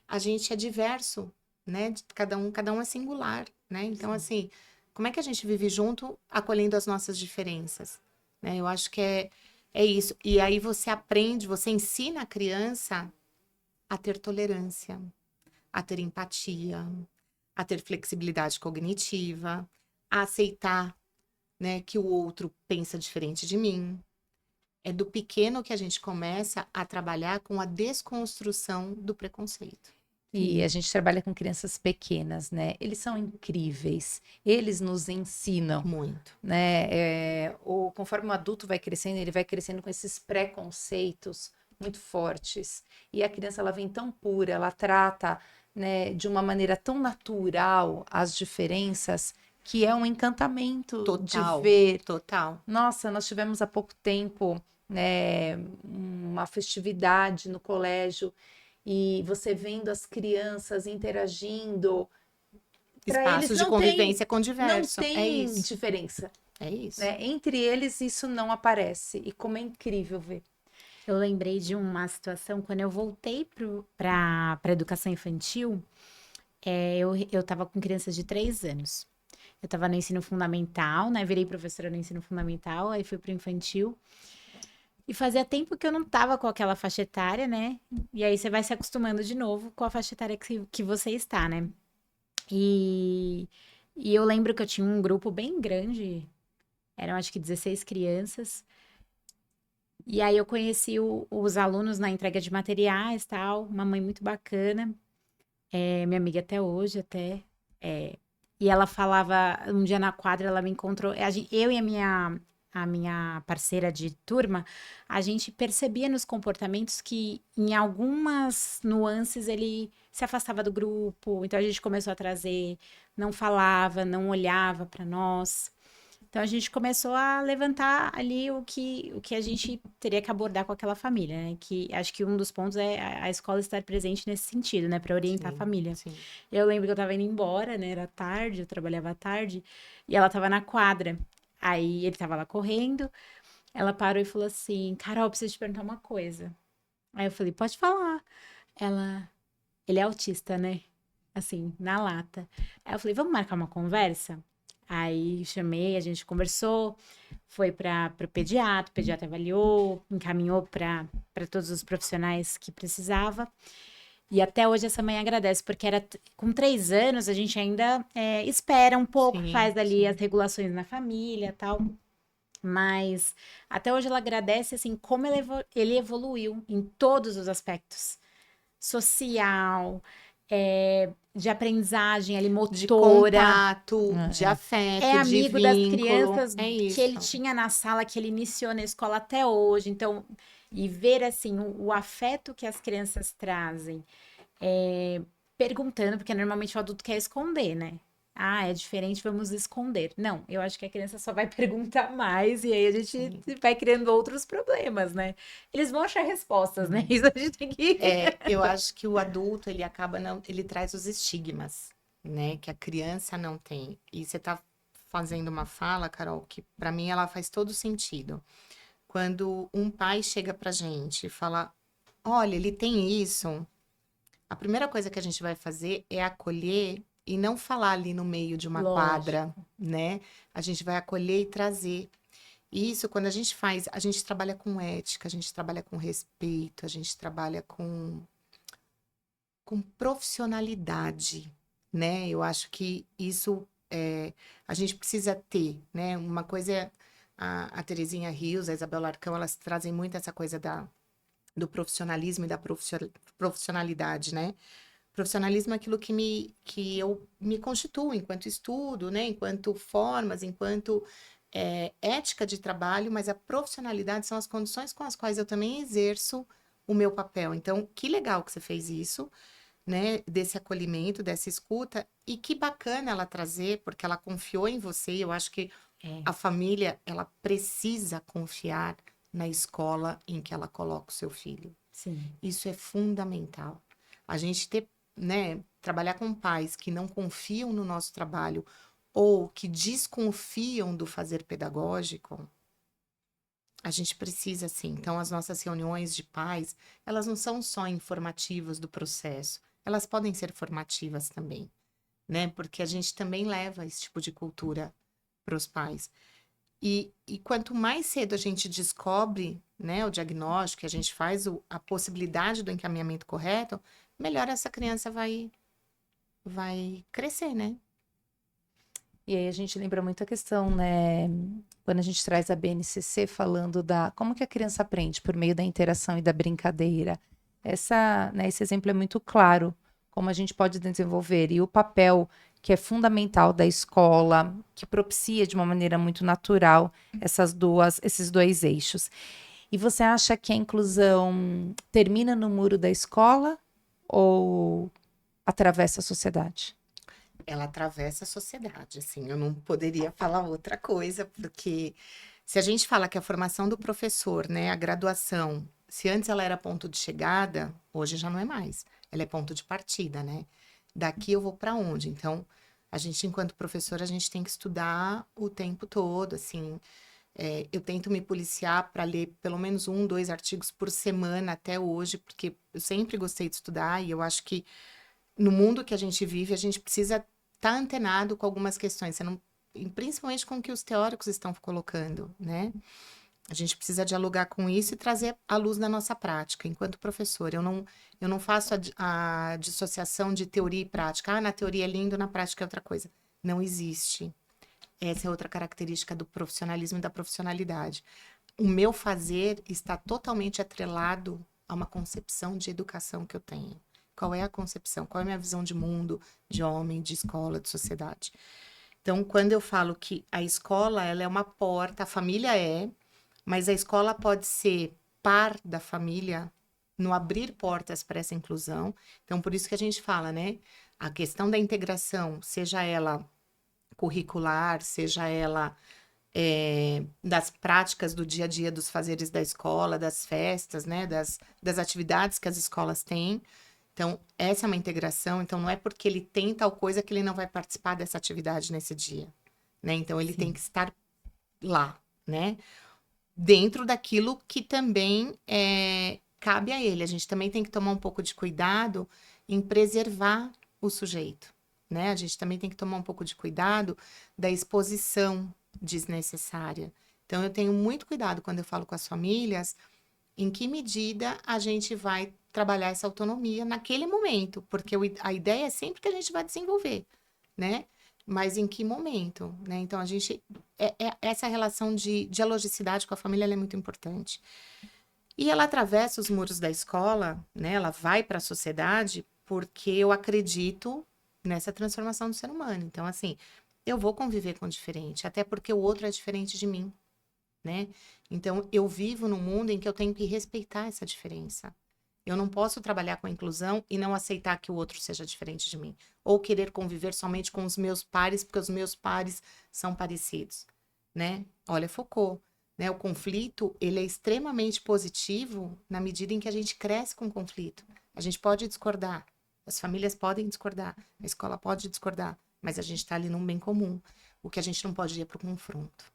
a gente é diverso, né? Cada um é singular, né? Então, assim, como é que a gente vive junto, acolhendo as nossas diferenças, né? Eu acho que é isso. E aí você aprende, você ensina a criança a ter tolerância, a ter empatia, a ter flexibilidade cognitiva, a aceitar, né, que o outro pensa diferente de mim. É do pequeno que a gente começa a trabalhar com a desconstrução do preconceito. E a gente trabalha com crianças pequenas, né? Eles são incríveis. Eles nos ensinam. Muito. Né? Conforme o adulto vai crescendo, ele vai crescendo com esses preconceitos muito fortes. E a criança, ela vem tão pura, ela trata, né, de uma maneira tão natural as diferenças, que é um encantamento Total, de ver. Total. Nossa, nós tivemos há pouco tempo, né, uma festividade no colégio, e você vendo as crianças interagindo. Espaços de convivência com diversos. Não tem diferença. É isso. Né? Entre eles, isso não aparece. E como é incrível ver. Eu lembrei de uma situação, quando eu voltei para a educação infantil, eu estava com crianças de 3 anos. Eu estava no ensino fundamental, né? Virei professora no ensino fundamental, aí fui para o infantil. E fazia tempo que eu não tava com aquela faixa etária, né? E aí você vai se acostumando de novo com a faixa etária que você está, né? E eu lembro que eu tinha um grupo bem grande, eram acho que 16 crianças. E aí eu conheci os alunos na entrega de materiais, tal, uma mãe muito bacana, minha amiga até hoje, e ela falava, um dia na quadra ela me encontrou, eu e a minha parceira de turma, a gente percebia nos comportamentos que em algumas nuances ele se afastava do grupo, então a gente começou a trazer, não falava, não olhava para nós. Então a gente começou a levantar ali o que a gente teria que abordar com aquela família, né? Que acho que um dos pontos é a escola estar presente nesse sentido, né? Para orientar a Sim, família. sim. Eu lembro que eu tava indo embora, né? Era tarde, eu trabalhava à tarde, e ela tava na quadra. Aí ele tava lá correndo, ela parou e falou assim: Carol, preciso te perguntar uma coisa. Aí eu falei: pode falar. Ela, ele é autista, né? Assim, na lata. Aí eu falei: vamos marcar uma conversa? Aí chamei, a gente conversou, foi para o pediatra avaliou, encaminhou para todos os profissionais que precisava. E até hoje essa mãe agradece, porque com 3 anos a gente ainda espera um pouco, Sim, faz ali sim. as regulações na família e tal. Mas até hoje ela agradece assim como ele evoluiu em todos os aspectos. Social, de aprendizagem ali, De motora. contato, de É afeto, de amigo das vínculo. crianças É que ele isso. tinha na sala, que ele iniciou na escola até hoje. Então, e ver assim o afeto que as crianças trazem, perguntando, porque normalmente o adulto quer esconder, né? Ah, é diferente, vamos esconder. Não, eu acho que a criança só vai perguntar mais e aí a gente Sim. vai criando outros problemas, né? Eles vão achar respostas, né? Isso a gente tem que. Eu acho que o adulto, ele acaba não, ele traz os estigmas, né, que a criança não tem. E você tá fazendo uma fala, Carol, que para mim ela faz todo sentido. Quando um pai chega pra gente e fala: "Olha, ele tem isso", a primeira coisa que a gente vai fazer é acolher e não falar ali no meio de uma quadra, Lógico. né? A gente vai acolher e trazer. E isso, quando a gente faz, a gente trabalha com ética, a gente trabalha com respeito, a gente trabalha com profissionalidade, né? Eu acho que isso a gente precisa ter, né? Uma coisa é a Terezinha Rios, a Isabel Larcão, elas trazem muito essa coisa do profissionalismo e da profissionalidade, né? Profissionalismo é aquilo que eu me constituo enquanto estudo, né? Enquanto formas, enquanto ética de trabalho, mas a profissionalidade são as condições com as quais eu também exerço o meu papel. Então, que legal que você fez isso, né? Desse acolhimento, dessa escuta, e que bacana ela trazer, porque ela confiou em você. Eu acho que É, a família, ela precisa confiar na escola em que ela coloca o seu filho. sim. Isso é fundamental. A gente ter, né, trabalhar com pais que não confiam no nosso trabalho ou que desconfiam do fazer pedagógico, a gente precisa sim. Então, as nossas reuniões de pais, elas não são só informativas do processo, elas podem ser formativas também, né? Porque a gente também leva esse tipo de cultura para os pais. E quanto mais cedo a gente descobre, né, o diagnóstico, a gente faz a possibilidade do encaminhamento correto, melhor essa criança vai crescer, né? E aí a gente lembra muito a questão, né? Quando a gente traz a BNCC falando da como que a criança aprende por meio da interação e da brincadeira. Esse exemplo é muito claro como a gente pode desenvolver e o papel que é fundamental da escola, que propicia de uma maneira muito natural esses dois eixos. E você acha que a inclusão termina no muro da escola ou atravessa a sociedade? Ela atravessa a sociedade, assim, eu não poderia falar outra coisa, porque se a gente fala que a formação do professor, né, a graduação, se antes ela era ponto de chegada, hoje já não é mais. Ela é ponto de partida, né? Daqui eu vou para onde? Então, a gente, enquanto professor, a gente tem que estudar o tempo todo, assim. Eu tento me policiar para ler pelo menos 1, 2 artigos por semana até hoje, porque eu sempre gostei de estudar e eu acho que no mundo que a gente vive, a gente precisa estar antenado com algumas questões, você não, e principalmente com o que os teóricos estão colocando, né? A gente precisa dialogar com isso e trazer à luz da nossa prática. Enquanto professor, eu não faço a dissociação de teoria e prática. Ah, na teoria é lindo, na prática é outra coisa. Não existe. Essa é outra característica do profissionalismo e da profissionalidade. O meu fazer está totalmente atrelado a uma concepção de educação que eu tenho. Qual é a concepção? Qual é a minha visão de mundo, de homem, de escola, de sociedade? Então, quando eu falo que a escola, ela é uma porta, a família mas a escola pode ser par da família no abrir portas para essa inclusão. Então, por isso que a gente fala, né? A questão da integração, seja ela curricular, seja ela das práticas do dia a dia, dos fazeres da escola, das festas, né? Das atividades que as escolas têm. Então, essa é uma integração. Então, não é porque ele tem tal coisa que ele não vai participar dessa atividade nesse dia, né? Então, ele tem que estar lá, né? Dentro daquilo que também cabe a ele. A gente também tem que tomar um pouco de cuidado em preservar o sujeito, né? A gente também tem que tomar um pouco de cuidado da exposição desnecessária. Então, eu tenho muito cuidado quando eu falo com as famílias em que medida a gente vai trabalhar essa autonomia naquele momento, porque a ideia é sempre que a gente vai desenvolver, né? Mas em que momento, né? Então, a gente... essa relação de dialogicidade com a família, ela é muito importante. E ela atravessa os muros da escola, né? Ela vai para a sociedade porque eu acredito nessa transformação do ser humano. Então, assim, eu vou conviver com o diferente, até porque o outro é diferente de mim, né? Então, eu vivo num mundo em que eu tenho que respeitar essa diferença. Eu não posso trabalhar com a inclusão e não aceitar que o outro seja diferente de mim. Ou querer conviver somente com os meus pares, porque os meus pares são parecidos, né? Olha, Foucault, né? O conflito, ele é extremamente positivo na medida em que a gente cresce com o conflito. A gente pode discordar, as famílias podem discordar, a escola pode discordar, mas a gente está ali num bem comum. O que a gente não pode ir é para o confronto,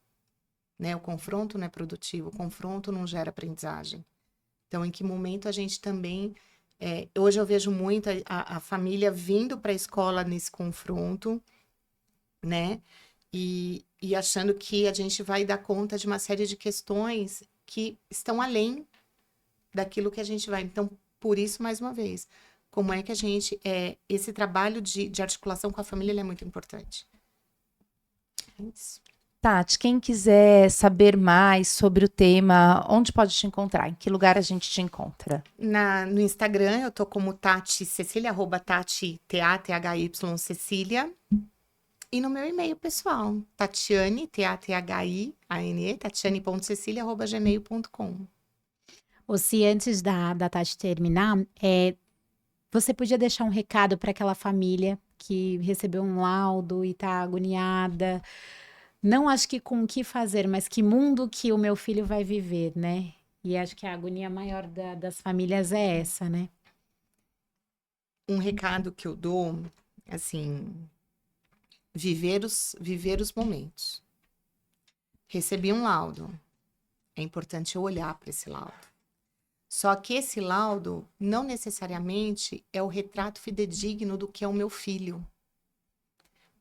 né? O confronto não é produtivo, o confronto não gera aprendizagem. Então, em que momento a gente também... hoje eu vejo muito a família vindo para a escola nesse confronto, né? E achando que a gente vai dar conta de uma série de questões que estão além daquilo que a gente vai. Então, por isso, mais uma vez, como é que a gente... esse trabalho de articulação com a família, ele é muito importante. É isso. Tati, quem quiser saber mais sobre o tema, onde pode te encontrar? Em que lugar a gente te encontra? No Instagram, eu tô como Tati Cecília, @Tati, T-A-T-H-Y, Cecília. E no meu e-mail pessoal, Tatiane, T-A-T-H-I-A-N-E, tatiane.cecilia@gmail.com. Ou se antes da Tati terminar, você podia deixar um recado para aquela família que recebeu um laudo e está agoniada. Não acho que com o que fazer, mas que mundo que o meu filho vai viver, né? E acho que a agonia maior das famílias é essa, né? Um recado que eu dou, assim, viver os momentos. Recebi um laudo. É importante eu olhar para esse laudo. Só que esse laudo não necessariamente é o retrato fidedigno do que é o meu filho.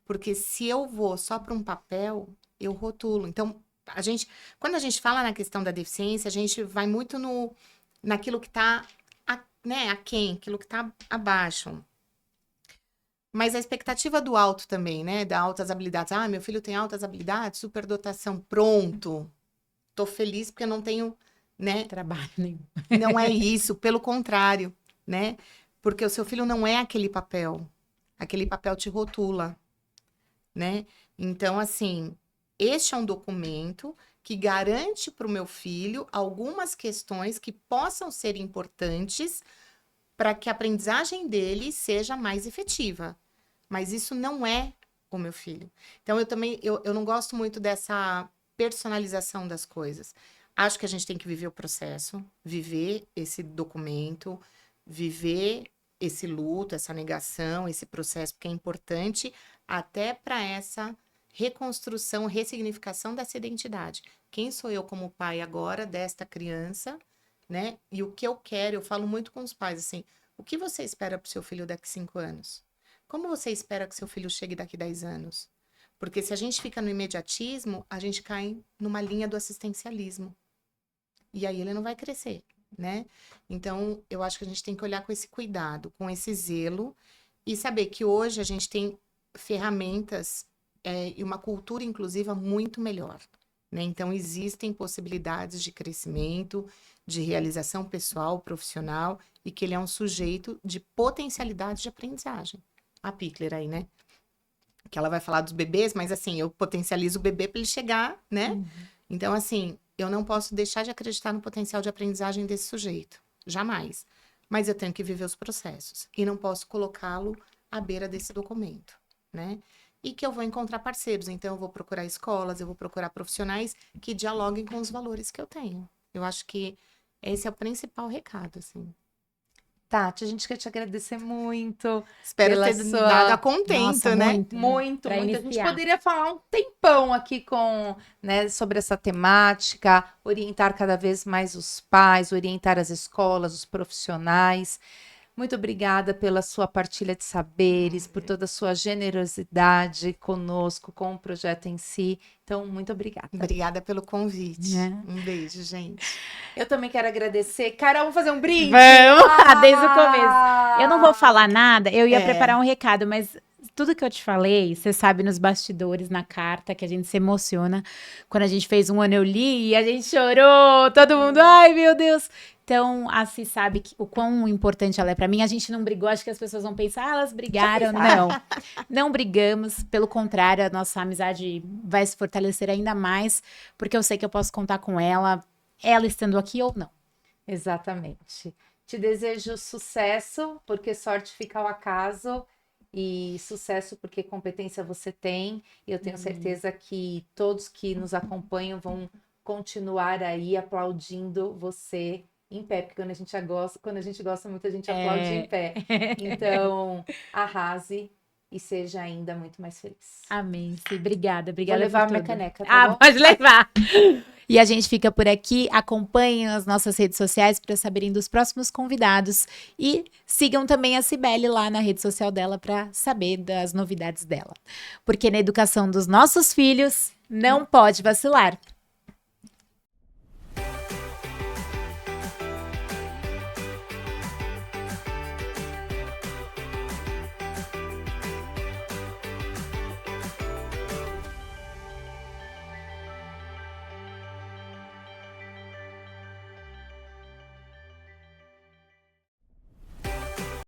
Porque se eu vou só para um papel, eu rotulo. Então, quando a gente fala na questão da deficiência, a gente vai muito naquilo que está aquém, aquilo que está abaixo. Mas a expectativa do alto também, né? Da altas habilidades. Ah, meu filho tem altas habilidades, superdotação, pronto. Tô feliz porque eu não tenho, né? Trabalho nenhum. Não é isso, pelo contrário, né? Porque o seu filho não é aquele papel. Aquele papel te rotula, né? Então, assim, este é um documento que garante para o meu filho algumas questões que possam ser importantes para que a aprendizagem dele seja mais efetiva. Mas isso não é o meu filho. Então, eu não gosto muito dessa personalização das coisas. Acho que a gente tem que viver o processo, viver esse documento, viver esse luto, essa negação, esse processo, porque é importante até para essa reconstrução, ressignificação dessa identidade. Quem sou eu como pai agora desta criança, né? E o que eu quero, eu falo muito com os pais, assim, o que você espera para o seu filho daqui 5 anos? Como você espera que seu filho chegue daqui 10 anos? Porque se a gente fica no imediatismo, a gente cai numa linha do assistencialismo. E aí ele não vai crescer, né? Então, eu acho que a gente tem que olhar com esse cuidado, com esse zelo, e saber que hoje a gente tem ferramentas e uma cultura inclusiva muito melhor, né? Então, existem possibilidades de crescimento, de realização pessoal, profissional, e que ele é um sujeito de potencialidade de aprendizagem. A Pickler aí, né? que ela vai falar dos bebês, mas assim, eu potencializo o bebê para ele chegar, né? Então, assim, eu não posso deixar de acreditar no potencial de aprendizagem desse sujeito. Jamais. Mas eu tenho que viver os processos. E não posso colocá-lo à beira desse documento, né? E que eu vou encontrar parceiros. Então, eu vou procurar escolas, eu vou procurar profissionais que dialoguem com os valores que eu tenho. Eu acho que esse é o principal recado, assim. Tati, a gente quer te agradecer muito. Espero Pela ter sua- dado a contento, Nossa, né? muito, Muito, pra muito. A gente iniciar. poderia falar um tempão aqui né, sobre essa temática, orientar cada vez mais os pais, orientar as escolas, os profissionais. Muito obrigada pela sua partilha de saberes, por toda a sua generosidade conosco, com o projeto em si. Então, muito obrigada. Obrigada pelo convite. Né? Um beijo, gente. Eu também quero agradecer. Carol, vamos fazer um brinde? Vamos, desde o começo. Eu não vou falar nada, eu ia É. preparar um recado, mas tudo que eu te falei, você sabe nos bastidores, na carta, que a gente se emociona. Quando a gente fez um ano, eu li e a gente chorou, todo mundo, ai meu Deus. Então, a Si sabe o quão importante ela é pra mim. A gente não brigou, acho que as pessoas vão pensar, ah, elas brigaram. Não, não brigamos. Pelo contrário, a nossa amizade vai se fortalecer ainda mais, porque eu sei que eu posso contar com ela estando aqui ou não. Exatamente. Te desejo sucesso, porque sorte fica ao acaso, e sucesso porque competência você tem. E eu tenho certeza que todos que nos acompanham vão continuar aí aplaudindo você em pé, porque quando a gente gosta muito, a gente aplaude em pé. Então, arrase e seja ainda muito mais feliz. Amém, Sim. Obrigada, Vou obrigada levar por minha tudo. caneca, tá bom? Pode levar. E a gente fica por aqui. Acompanhem as nossas redes sociais para saberem dos próximos convidados. E sigam também a Cibele lá na rede social dela para saber das novidades dela. Porque na educação dos nossos filhos não pode vacilar.